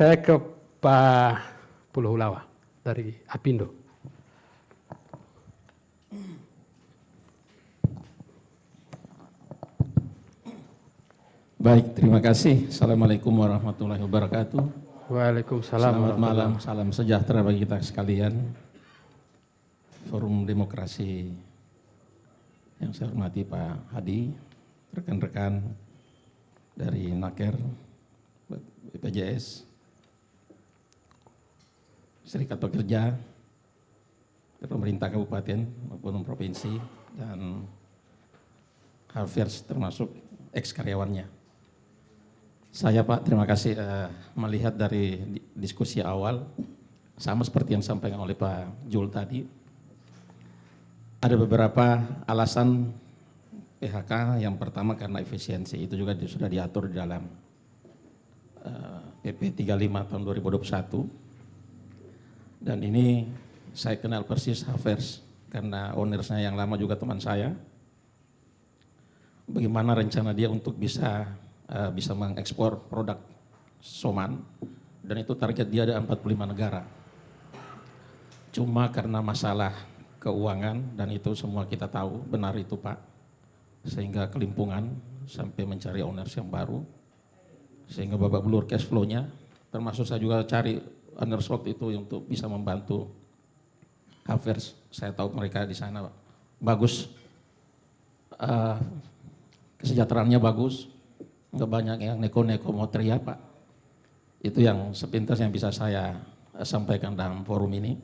Saya ke Pak Pulau Hulawa dari Apindo. Baik, terima kasih. Assalamualaikum warahmatullahi wabarakatuh. Waalaikumsalam. Selamat malam, salam sejahtera bagi kita sekalian. Forum Demokrasi yang saya hormati Pak Hadi, rekan-rekan dari Naker, BPJS, Serikat Pekerja, pemerintah kabupaten maupun provinsi, dan Havers termasuk ex-karyawannya. Saya Pak, terima kasih melihat dari diskusi awal, sama seperti yang disampaikan oleh Pak Jul tadi, ada beberapa alasan PHK. Yang pertama karena efisiensi, itu juga sudah diatur di dalam PP 35 tahun 2021. Dan ini saya kenal persis Havers karena ownersnya yang lama juga teman saya. Bagaimana rencana dia untuk bisa mengekspor produk Soman, dan itu target dia ada 45 negara. Cuma karena masalah keuangan, dan itu semua kita tahu, benar itu Pak, sehingga kelimpungan sampai mencari owners yang baru, sehingga babak belur cash flow-nya, termasuk saya juga cari owners waktu itu untuk bisa membantu Havers. Saya tahu mereka di sana bagus, kesejahteraannya bagus, nggak banyak yang neko-neko mau teriak Pak. Itu yang sepintas yang bisa saya sampaikan dalam forum ini.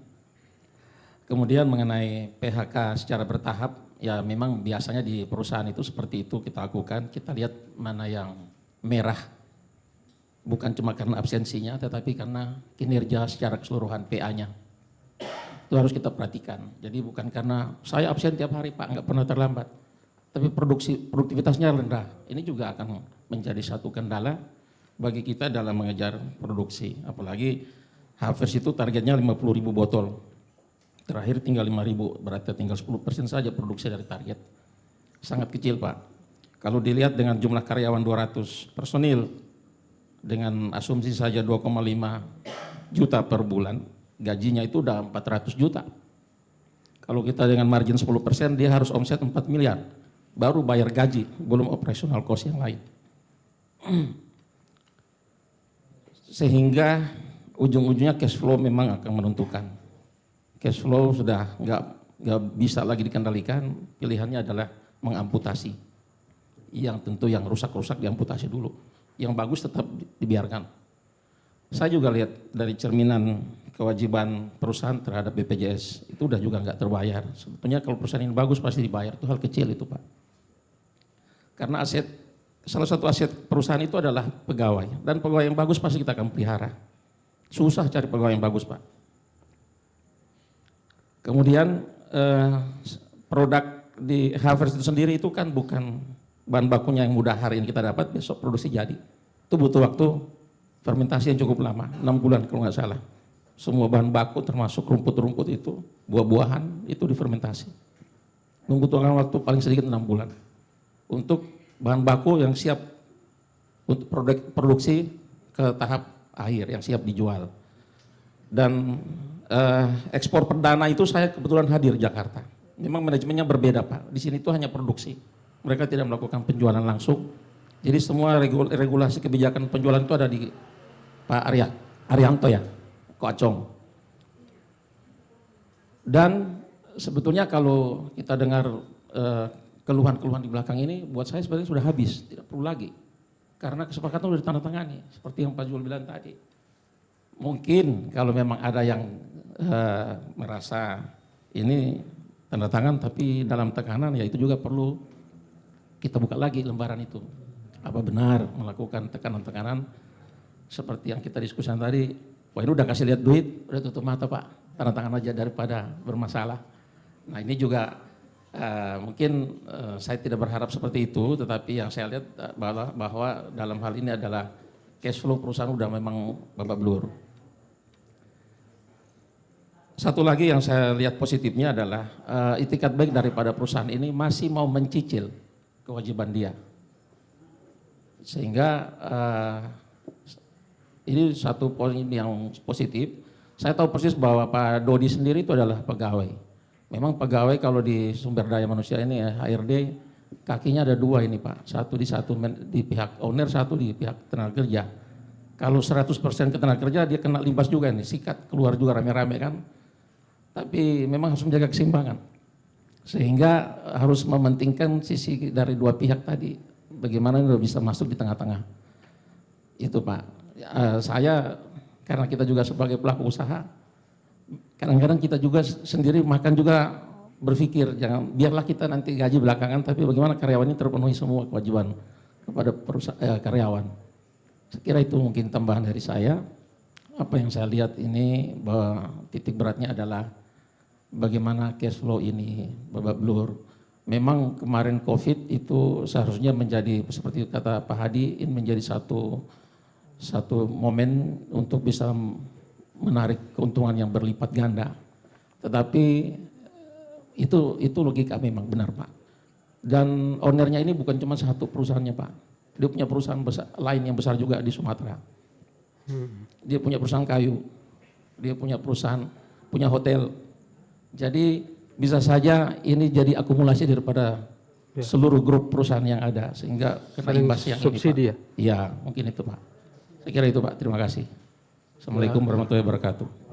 Kemudian mengenai PHK secara bertahap, ya memang biasanya di perusahaan itu seperti itu kita lakukan. Kita lihat mana yang merah, bukan cuma karena absensinya, tetapi karena kinerja secara keseluruhan PA-nya. Itu harus kita perhatikan. Jadi bukan karena saya absen tiap hari Pak, nggak pernah terlambat, tapi produktivitasnya rendah. Ini juga akan menjadi satu kendala bagi kita dalam mengejar produksi. Apalagi Havers itu targetnya 50.000 botol. Terakhir tinggal 5.000, berarti tinggal 10% saja produksi dari target. Sangat kecil Pak. Kalau dilihat dengan jumlah karyawan 200 personil, dengan asumsi saja 2,5 juta per bulan, gajinya itu udah 400 juta. Kalau kita dengan margin 10%, dia harus omset 4 miliar. Baru bayar gaji, belum operational cost yang lain. Sehingga ujung-ujungnya cash flow memang akan menentukan. Cash flow sudah nggak bisa lagi dikendalikan, pilihannya adalah mengamputasi. Yang tentu yang rusak-rusak diamputasi dulu, yang bagus tetap dibiarkan. Saya juga lihat dari cerminan kewajiban perusahaan terhadap BPJS, itu udah juga nggak terbayar. Sebetulnya kalau perusahaan ini bagus pasti dibayar, itu hal kecil itu Pak. Karena salah satu aset perusahaan itu adalah pegawai, dan pegawai yang bagus pasti kita akan pelihara. Susah cari pegawai yang bagus Pak. Kemudian produk di Havers itu sendiri itu kan bukan bahan bakunya yang mudah hari ini kita dapat, besok produksi jadi. Itu butuh waktu fermentasi yang cukup lama, 6 bulan kalau nggak salah. Semua bahan baku termasuk rumput-rumput itu, buah-buahan itu difermentasi. Membutuhkan waktu paling sedikit 6 bulan. Untuk bahan baku yang siap untuk produksi ke tahap akhir yang siap dijual. Dan ekspor perdana itu saya kebetulan hadir di Jakarta. Memang manajemennya berbeda Pak. Di sini itu hanya produksi. Mereka tidak melakukan penjualan langsung. Jadi semua regulasi kebijakan penjualan itu ada di Pak Arianto ya, Koacong. Dan sebetulnya kalau kita dengar keluhan-keluhan di belakang ini, buat saya sebenarnya sudah habis, tidak perlu lagi. Karena kesepakatan sudah ditandatangani, seperti yang Pak Jul bilang tadi. Mungkin kalau memang ada yang merasa ini tanda tangan tapi dalam tekanan, ya itu juga perlu kita buka lagi lembaran itu. Apa benar melakukan tekanan-tekanan seperti yang kita diskusikan tadi, wah ini udah kasih lihat duit, udah tutup mata Pak, tanda tangan aja daripada bermasalah. Nah ini juga mungkin saya tidak berharap seperti itu, tetapi yang saya lihat bahwa dalam hal ini adalah cash flow perusahaan udah memang babak belur. Satu lagi yang saya lihat positifnya adalah itikat baik daripada perusahaan ini masih mau mencicil kewajiban dia. Sehingga Ini satu poin yang positif. Saya tahu persis bahwa Pak Dodi sendiri itu adalah pegawai. Memang pegawai kalau di sumber daya manusia ini ya, HRD, kakinya ada dua ini Pak. Satu di pihak owner, satu di pihak tenaga kerja. Kalau 100% ke tenaga kerja, dia kena limbas juga nih, sikat, keluar juga rame-rame kan. Tapi memang harus menjaga keseimbangan. Sehingga harus mementingkan sisi dari dua pihak tadi. Bagaimana ini bisa masuk di tengah-tengah. Itu Pak. Saya karena kita juga sebagai pelaku usaha, kadang-kadang kita juga sendiri makan juga berpikir jangan biarlah kita nanti gaji belakangan, tapi bagaimana karyawan ini terpenuhi semua kewajiban kepada karyawan. Saya kira itu mungkin tambahan dari saya. Apa yang saya lihat ini bahwa titik beratnya adalah bagaimana cash flow ini babak belur. Memang kemarin COVID itu seharusnya menjadi seperti kata Pak Hadi, ini menjadi satu momen untuk bisa menarik keuntungan yang berlipat ganda. Tetapi itu logika memang benar Pak. Dan ownernya ini bukan cuma satu perusahaannya Pak. Dia punya perusahaan besar, lain yang besar juga di Sumatera. Dia punya perusahaan kayu, dia punya perusahaan, punya hotel. Jadi bisa saja ini jadi akumulasi daripada seluruh grup perusahaan yang ada sehingga kena imbas yang subsidi ini Pak. Iya, mungkin itu Pak. Saya kira itu Pak, terima kasih. Assalamualaikum warahmatullahi wabarakatuh.